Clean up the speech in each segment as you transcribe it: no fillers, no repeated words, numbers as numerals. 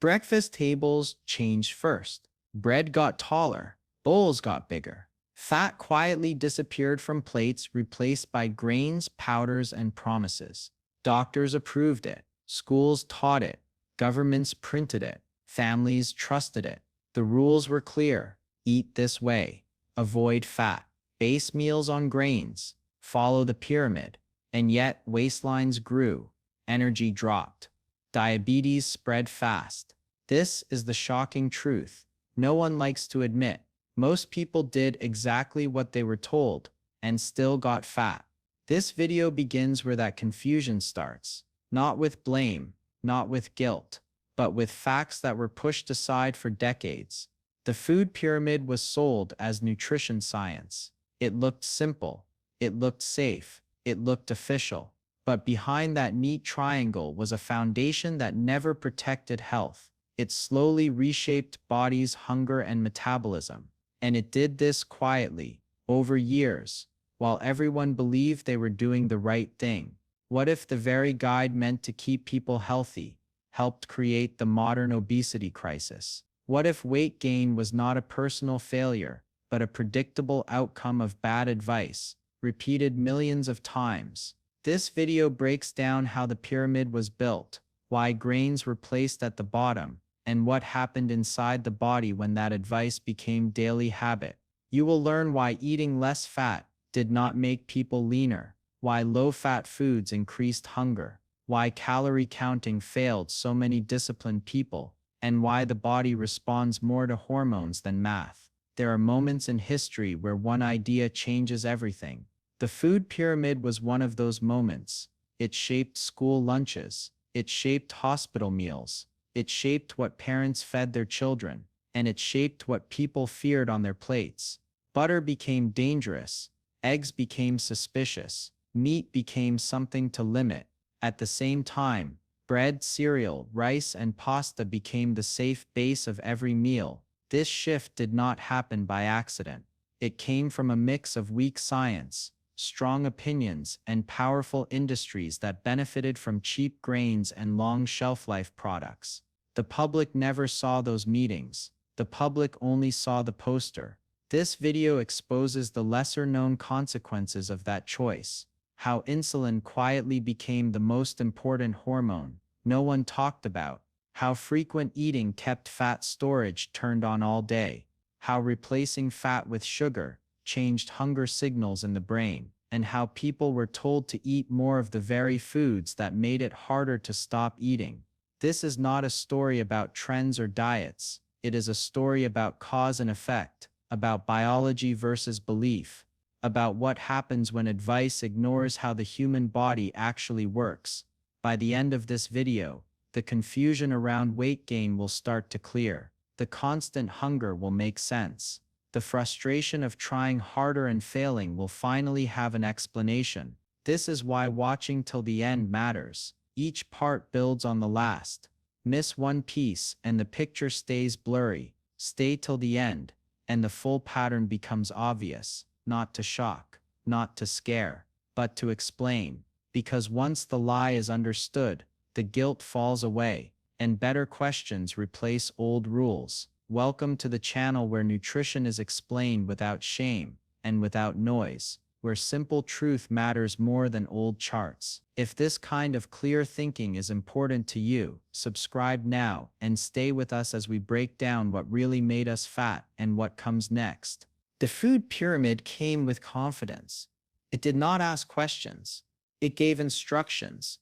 Breakfast tables changed first. Bread got taller, bowls got bigger. Fat quietly disappeared from plates, replaced by grains, powders, and promises. Doctors approved it. Schools taught it. Governments printed it. Families trusted it. The rules were clear. Eat this way. Avoid fat. Base meals on grains. Follow the pyramid. And yet, waistlines grew. Energy dropped. Diabetes spread fast. This is the shocking truth. No one likes to admit. Most people did exactly what they were told and still got fat. This video begins where that confusion starts. Not with blame, not with guilt, but with facts that were pushed aside for decades. The food pyramid was sold as nutrition science. It looked simple. It looked safe. It looked official. But behind that neat triangle was a foundation that never protected health. It slowly reshaped bodies, hunger, and metabolism. And it did this quietly, over years, while everyone believed they were doing the right thing. What if the very guide meant to keep people healthy helped create the modern obesity crisis? What if weight gain was not a personal failure, but a predictable outcome of bad advice, repeated millions of times? This video breaks down how the pyramid was built, why grains were placed at the bottom, and what happened inside the body when that advice became daily habit. You will learn why eating less fat did not make people leaner, why low-fat foods increased hunger, why calorie counting failed so many disciplined people, and why the body responds more to hormones than math. There are moments in history where one idea changes everything. The food pyramid was one of those moments. It shaped school lunches. It shaped hospital meals. It shaped what parents fed their children. And it shaped what people feared on their plates. Butter became dangerous. Eggs became suspicious. Meat became something to limit. At the same time, bread, cereal, rice, and pasta became the safe base of every meal. This shift did not happen by accident. It came from a mix of weak science, strong opinions, and powerful industries that benefited from cheap grains and long shelf-life products. The public never saw those meetings. The public only saw the poster. This video exposes the lesser-known consequences of that choice. How insulin quietly became the most important hormone no one talked about. How frequent eating kept fat storage turned on all day. How replacing fat with sugar changed hunger signals in the brain, and how people were told to eat more of the very foods that made it harder to stop eating. This is not a story about trends or diets. It is a story about cause and effect, about biology versus belief, about what happens when advice ignores how the human body actually works. By the end of this video, the confusion around weight gain will start to clear. The constant hunger will make sense. The frustration of trying harder and failing will finally have an explanation. This is why watching till the end matters. Each part builds on the last. Miss one piece and the picture stays blurry. Stay till the end, and the full pattern becomes obvious, not to shock, not to scare, but to explain. Because once the lie is understood, the guilt falls away, and better questions replace old rules. Welcome to the channel where nutrition is explained without shame and without noise, where simple truth matters more than old charts. If this kind of clear thinking is important to you, subscribe now and stay with us as we break down what really made us fat and what comes next. The food pyramid came with confidence. It did not ask questions. It gave instructions.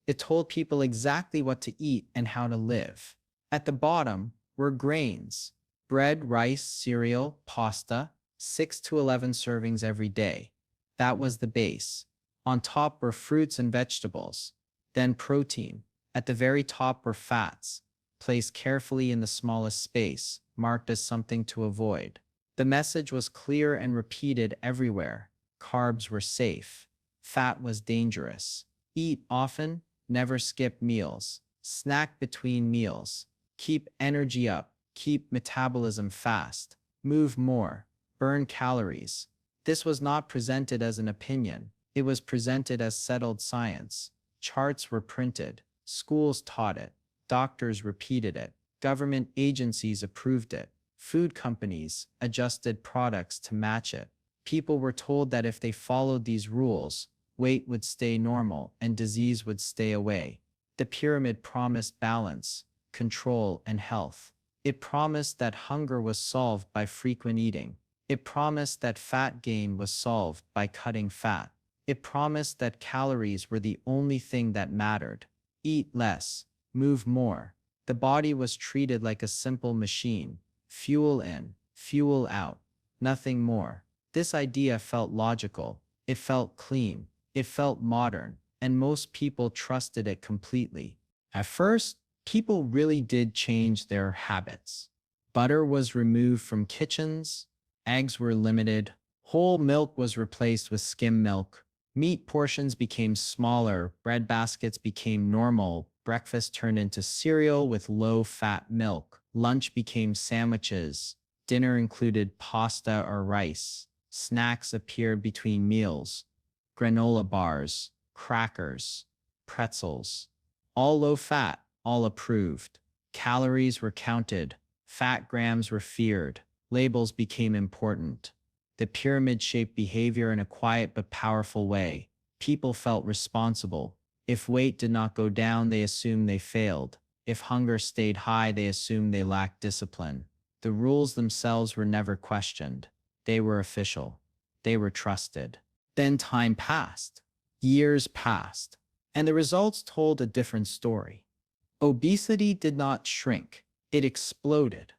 It told people exactly what to eat and how to live. At the bottom were grains: bread, rice, cereal, pasta, 6 to 11 servings every day. That was the base. On top were fruits and vegetables. Then protein. At the very top were fats, placed carefully in the smallest space, marked as something to avoid. The message was clear and repeated everywhere. Carbs were safe. Fat was dangerous. Eat often, never skip meals. Snack between meals. Keep energy up. Keep metabolism fast. Move more. Burn calories. This was not presented as an opinion. It was presented as settled science. Charts were printed. Schools taught it. Doctors repeated it. Government agencies approved it. Food companies adjusted products to match it. People were told that if they followed these rules, weight would stay normal and disease would stay away. The pyramid promised balance, control, and health. It promised that hunger was solved by frequent eating. It promised that fat gain was solved by cutting fat. It promised that calories were the only thing that mattered. Eat less, move more. The body was treated like a simple machine. Fuel in, fuel out, nothing more. This idea felt logical. It felt clean. It felt modern, and most people trusted it completely. At first, people really did change their habits. Butter was removed from kitchens, eggs were limited, whole milk was replaced with skim milk, meat portions became smaller, bread baskets became normal, breakfast turned into cereal with low-fat milk, lunch became sandwiches, dinner included pasta or rice, snacks appeared between meals, granola bars, crackers, pretzels, all low-fat, all approved. Calories were counted, fat grams were feared, labels became important. The pyramid shaped behavior in a quiet but powerful way. People felt responsible. If weight did not go down, they assumed they failed. If hunger stayed high, they assumed they lacked discipline. The rules themselves were never questioned. They were official. They were trusted. Then time passed. Years passed. And the results told a different story. Obesity did not shrink. It exploded.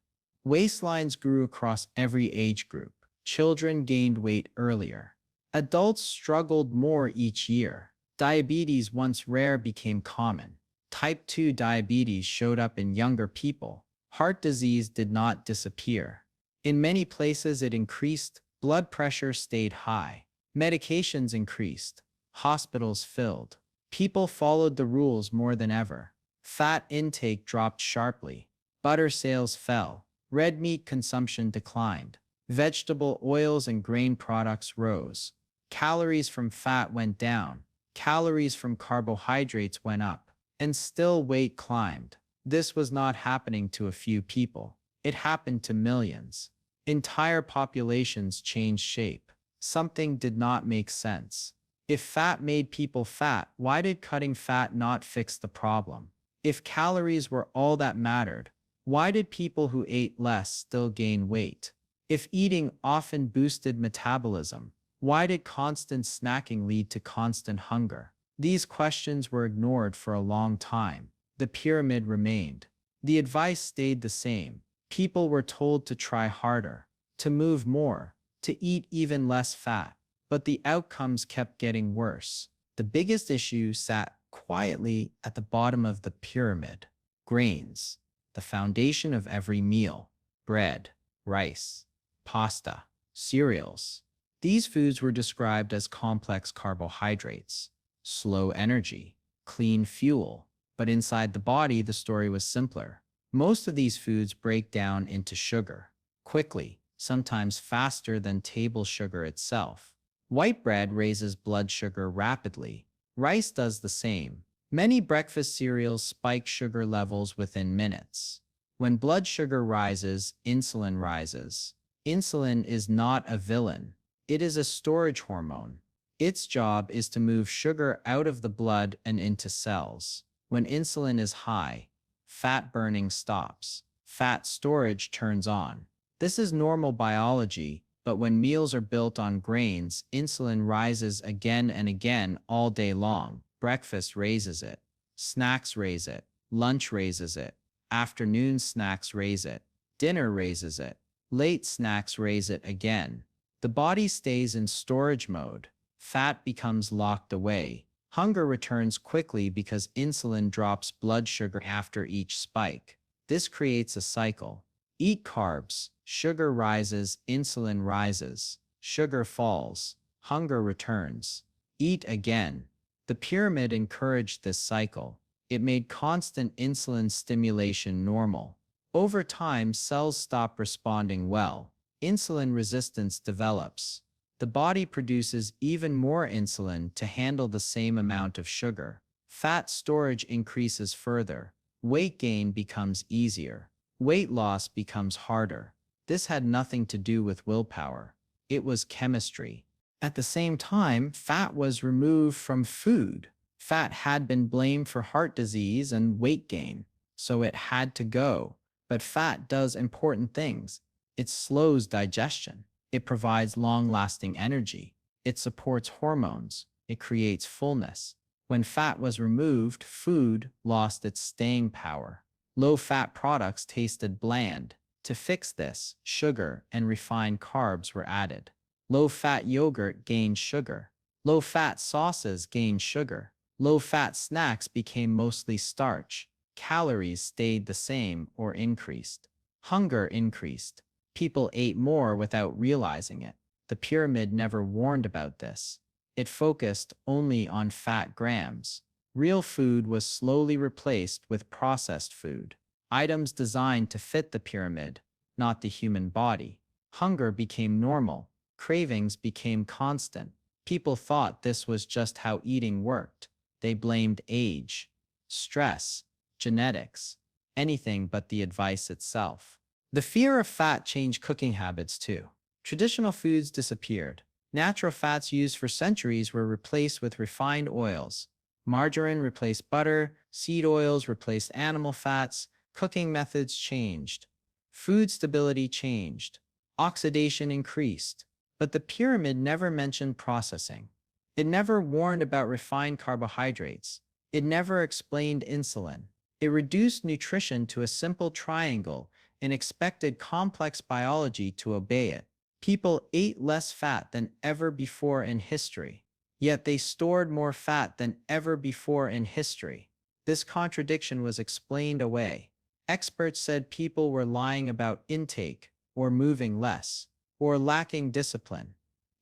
Waistlines grew across every age group. Children gained weight earlier. Adults struggled more each year. Diabetes, once rare, became common. Type 2 diabetes showed up in younger people. Heart disease did not disappear. In many places, it increased. Blood pressure stayed high. Medications increased. Hospitals filled. People followed the rules more than ever. Fat intake dropped sharply. Butter sales fell. Red meat consumption declined. Vegetable oils and grain products rose. Calories from fat went down. Calories from carbohydrates went up. And still weight climbed. This was not happening to a few people. It happened to millions. Entire populations changed shape. Something did not make sense. If fat made people fat, why did cutting fat not fix the problem? If calories were all that mattered, why did people who ate less still gain weight? If eating often boosted metabolism, why did constant snacking lead to constant hunger? These questions were ignored for a long time. The pyramid remained. The advice stayed the same. People were told to try harder, to move more, to eat even less fat. But the outcomes kept getting worse. The biggest issue sat quietly at the bottom of the pyramid. Grains, the foundation of every meal. Bread, rice, pasta, cereals. These foods were described as complex carbohydrates, slow energy, clean fuel. But inside the body, the story was simpler. Most of these foods break down into sugar, quickly, sometimes faster than table sugar itself. White bread raises blood sugar rapidly. Rice does the same. Many breakfast cereals spike sugar levels within minutes. When blood sugar rises, insulin rises. Insulin is not a villain. It is a storage hormone. Its job is to move sugar out of the blood and into cells. When insulin is high, fat burning stops. Fat storage turns on. This is normal biology, but when meals are built on grains, insulin rises again and again all day long. Breakfast raises it. Snacks raise it. Lunch raises it. Afternoon snacks raise it. Dinner raises it. Late snacks raise it again. The body stays in storage mode. Fat becomes locked away. Hunger returns quickly because insulin drops blood sugar after each spike. This creates a cycle. Eat carbs. Sugar rises, insulin rises. Sugar falls. Hunger returns. Eat again. The pyramid encouraged this cycle. It made constant insulin stimulation normal. Over time, cells stop responding well. Insulin resistance develops. The body produces even more insulin to handle the same amount of sugar. Fat storage increases further. Weight gain becomes easier. weight loss becomes harder. This had nothing to do with willpower. It was chemistry. At the same time, fat was removed from food. Fat had been blamed for heart disease and weight gain, so it had to go. But fat does important things. It slows digestion. It provides long-lasting energy. It supports hormones. It creates fullness. When fat was removed, food lost its staying power. Low-fat products tasted bland. To fix this, sugar and refined carbs were added. Low-fat yogurt gained sugar. Low-fat sauces gained sugar. Low-fat snacks became mostly starch. Calories stayed the same or increased. Hunger increased. People ate more without realizing it. The pyramid never warned about this. It focused only on fat grams. Real food was slowly replaced with processed food. Items designed to fit the pyramid, not the human body. Hunger became normal. Cravings became constant. People thought this was just how eating worked. They blamed age, stress, genetics, anything but the advice itself. The fear of fat changed cooking habits too. Traditional foods disappeared. Natural fats used for centuries were replaced with refined oils. Margarine replaced butter, seed oils replaced animal fats, cooking methods changed. Food stability changed. Oxidation increased. But the pyramid never mentioned processing. It never warned about refined carbohydrates. It never explained insulin. It reduced nutrition to a simple triangle and expected complex biology to obey it. People ate less fat than ever before in history, yet they stored more fat than ever before in history. This contradiction was explained away. Experts said people were lying about intake, or moving less, or lacking discipline.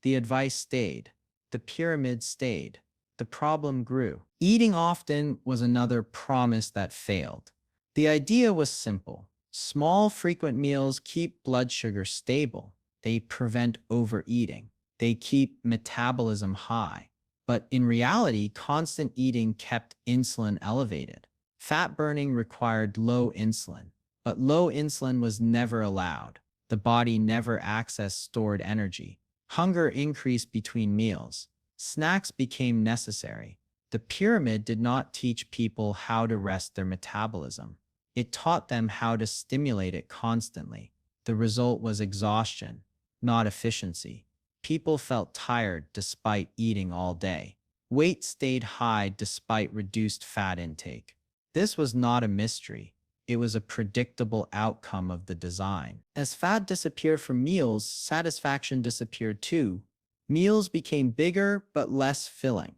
The advice stayed. The pyramid stayed. The problem grew. Eating often was another promise that failed. The idea was simple. Small, frequent meals keep blood sugar stable. They prevent overeating. They keep metabolism high. But in reality, constant eating kept insulin elevated. Fat burning required low insulin, but low insulin was never allowed. The body never accessed stored energy. Hunger increased between meals. Snacks became necessary. The pyramid did not teach people how to rest their metabolism. It taught them how to stimulate it constantly. The result was exhaustion, not efficiency. People felt tired despite eating all day. Weight stayed high despite reduced fat intake. This was not a mystery. It was a predictable outcome of the design. As fat disappeared from meals, satisfaction disappeared too. Meals became bigger but less filling.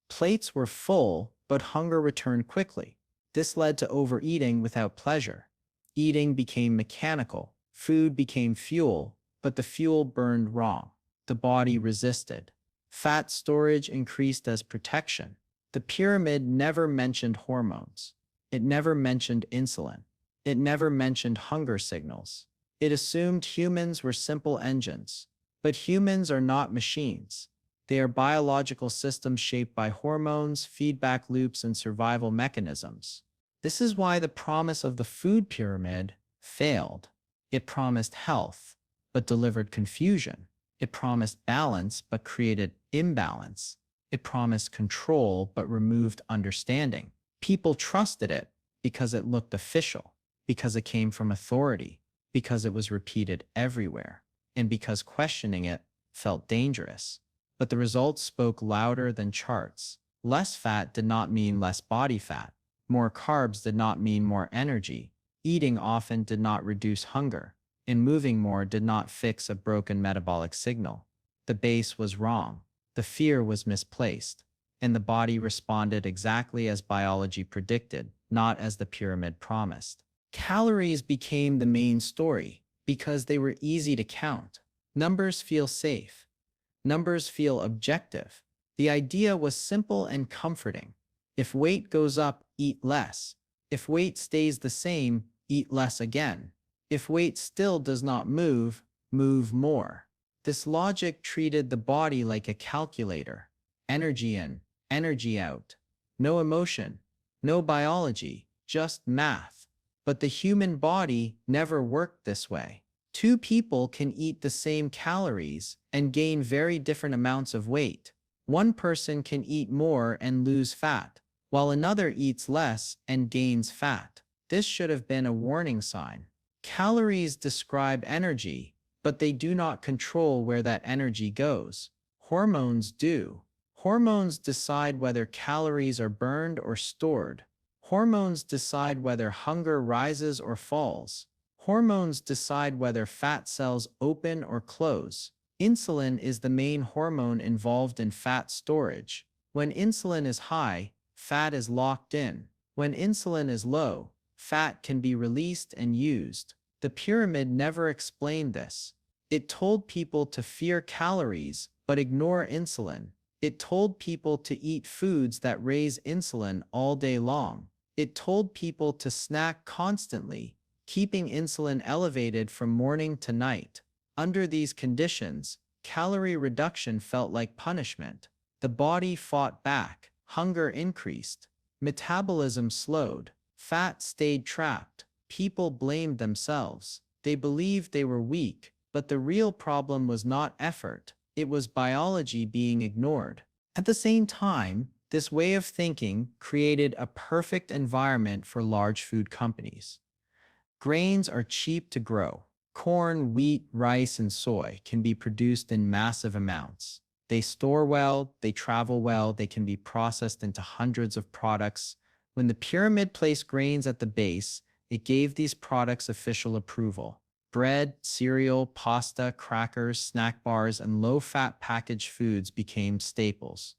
Plates were full, but hunger returned quickly. This led to overeating without pleasure. Eating became mechanical. Food became fuel, but the fuel burned wrong. The body resisted. Fat storage increased as protection. The pyramid never mentioned hormones. It never mentioned insulin. It never mentioned hunger signals. It assumed humans were simple engines. But humans are not machines. They are biological systems shaped by hormones, feedback loops, and survival mechanisms. This is why the promise of the food pyramid failed. It promised health, but delivered confusion. It promised balance, but created imbalance. It promised control, but removed understanding. People trusted it because it looked official, because it came from authority, because it was repeated everywhere, and because questioning it felt dangerous. But the results spoke louder than charts. Less fat did not mean less body fat. More carbs did not mean more energy. Eating often did not reduce hunger, and moving more did not fix a broken metabolic signal. The base was wrong. The fear was misplaced, and the body responded exactly as biology predicted, not as the pyramid promised. Calories became the main story because they were easy to count. Numbers feel safe. Numbers feel objective. The idea was simple and comforting. If weight goes up, eat less. If weight stays the same, eat less again. If weight still does not move, move more. This logic treated the body like a calculator. Energy in, energy out. No emotion, no biology, just math. But the human body never worked this way. Two people can eat the same calories and gain very different amounts of weight. One person can eat more and lose fat, while another eats less and gains fat. This should have been a warning sign. Calories describe energy, but they do not control where that energy goes. Hormones do. Hormones decide whether calories are burned or stored. Hormones decide whether hunger rises or falls. Hormones decide whether fat cells open or close. Insulin is the main hormone involved in fat storage. When insulin is high, fat is locked in. When insulin is low, fat can be released and used. The pyramid never explained this. It told people to fear calories, but ignore insulin. It told people to eat foods that raise insulin all day long. It told people to snack constantly, keeping insulin elevated from morning to night. Under these conditions, calorie reduction felt like punishment. The body fought back, hunger increased, metabolism slowed, fat stayed trapped. People blamed themselves. They believed they were weak, but the real problem was not effort. It was biology being ignored. At the same time, this way of thinking created a perfect environment for large food companies. Grains are cheap to grow. Corn, wheat, rice, and soy can be produced in massive amounts. They store well, they travel well, they can be processed into hundreds of products. When the pyramid placed grains at the base, it gave these products official approval. Bread, cereal, pasta, crackers, snack bars, and low-fat packaged foods became staples.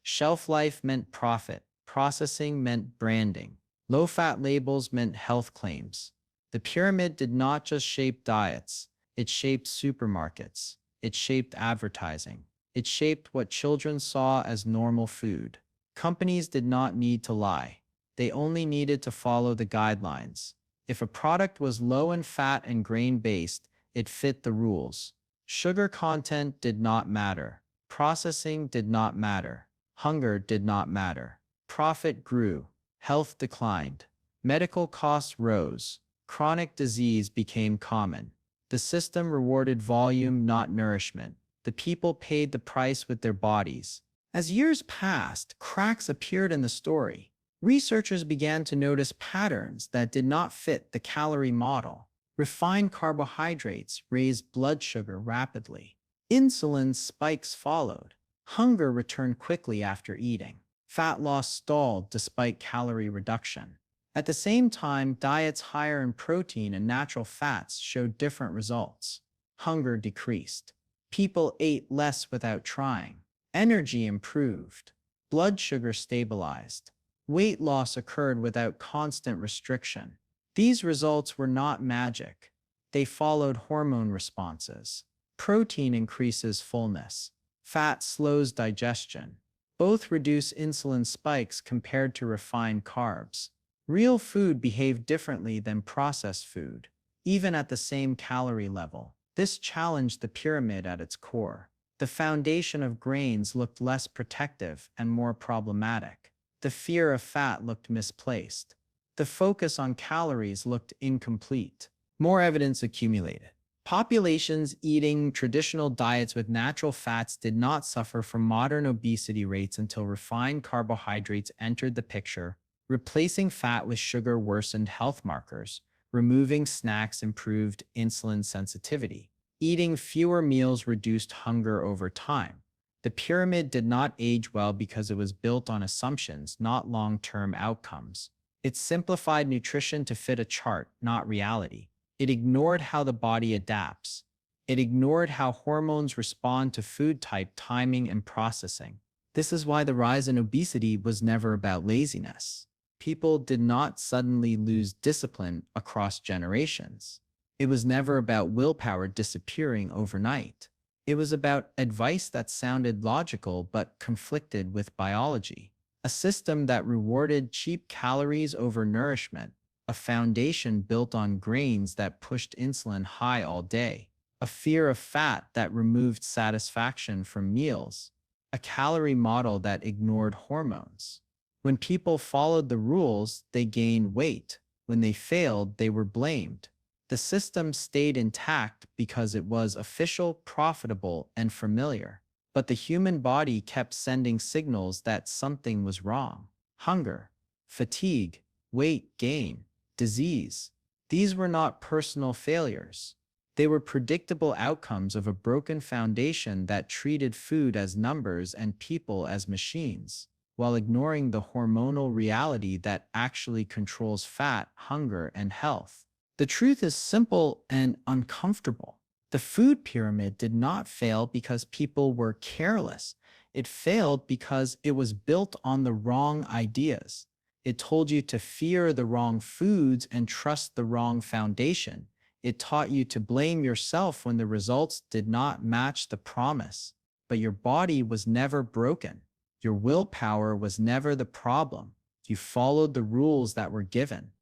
Shelf life meant profit. Processing meant branding. Low-fat labels meant health claims. The pyramid did not just shape diets. It shaped supermarkets. It shaped advertising. It shaped what children saw as normal food. Companies did not need to lie. They only needed to follow the guidelines. If a product was low in fat and grain-based, it fit the rules. Sugar content did not matter. Processing did not matter. Hunger did not matter. Profit grew. Health declined. Medical costs rose. Chronic disease became common. The system rewarded volume, not nourishment. The people paid the price with their bodies. As years passed, cracks appeared in the story. Researchers began to notice patterns that did not fit the calorie model. Refined carbohydrates raised blood sugar rapidly. Insulin spikes followed. Hunger returned quickly after eating. Fat loss stalled despite calorie reduction. At the same time, diets higher in protein and natural fats showed different results. Hunger decreased. People ate less without trying. Energy improved. Blood sugar stabilized. Weight loss occurred without constant restriction. These results were not magic. They followed hormone responses. Protein increases fullness. Fat slows digestion. Both reduce insulin spikes compared to refined carbs. Real food behaved differently than processed food, even at the same calorie level. This challenged the pyramid at its core. The foundation of grains looked less protective and more problematic. The fear of fat looked misplaced. The focus on calories looked incomplete. More evidence accumulated. Populations eating traditional diets with natural fats did not suffer from modern obesity rates until refined carbohydrates entered the picture. Replacing fat with sugar worsened health markers. Removing snacks improved insulin sensitivity. Eating fewer meals reduced hunger over time. The pyramid did not age well because it was built on assumptions, not long-term outcomes. It simplified nutrition to fit a chart, not reality. It ignored how the body adapts. It ignored how hormones respond to food type, timing, and processing. This is why the rise in obesity was never about laziness. People did not suddenly lose discipline across generations. It was never about willpower disappearing overnight. It was about advice that sounded logical but conflicted with biology. A system that rewarded cheap calories over nourishment. A foundation built on grains that pushed insulin high all day. A fear of fat that removed satisfaction from meals. A calorie model that ignored hormones. When people followed the rules, they gained weight. When they failed, they were blamed. The system stayed intact because it was official, profitable, and familiar. But the human body kept sending signals that something was wrong. Hunger, fatigue, weight gain, disease. These were not personal failures. They were predictable outcomes of a broken foundation that treated food as numbers and people as machines, while ignoring the hormonal reality that actually controls fat, hunger, and health. The truth is simple and uncomfortable. The food pyramid did not fail because people were careless. It failed because it was built on the wrong ideas. It told you to fear the wrong foods and trust the wrong foundation. It taught you to blame yourself when the results did not match the promise. But your body was never broken. Your willpower was never the problem. You followed the rules that were given.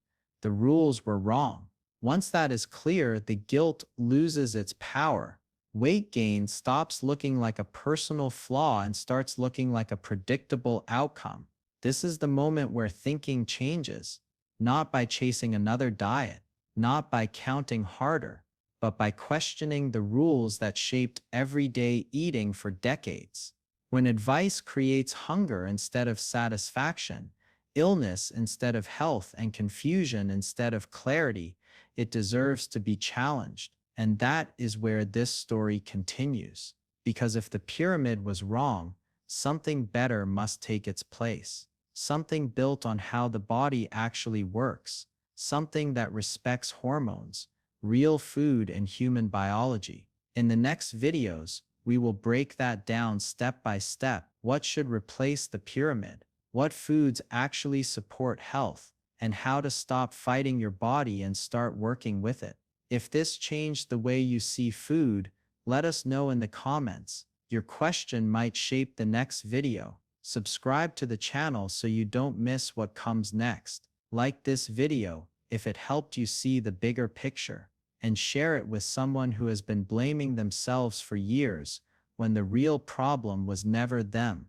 The rules were wrong. Once that is clear, the guilt loses its power. Weight gain stops looking like a personal flaw and starts looking like a predictable outcome. This is the moment where thinking changes, not by chasing another diet, not by counting harder, but by questioning the rules that shaped everyday eating for decades. When advice creates hunger instead of satisfaction, illness instead of health, and confusion instead of clarity, it deserves to be challenged. And that is where this story continues. Because if the pyramid was wrong, something better must take its place. Something built on how the body actually works. Something that respects hormones, real food, and human biology. In the next videos, we will break that down step by step. What should replace the pyramid? What foods actually support health? And how to stop fighting your body and start working with it. If this changed the way you see food, let us know in the comments. Your question might shape the next video. Subscribe to the channel so you don't miss what comes next. Like this video if it helped you see the bigger picture, and share it with someone who has been blaming themselves for years when the real problem was never them.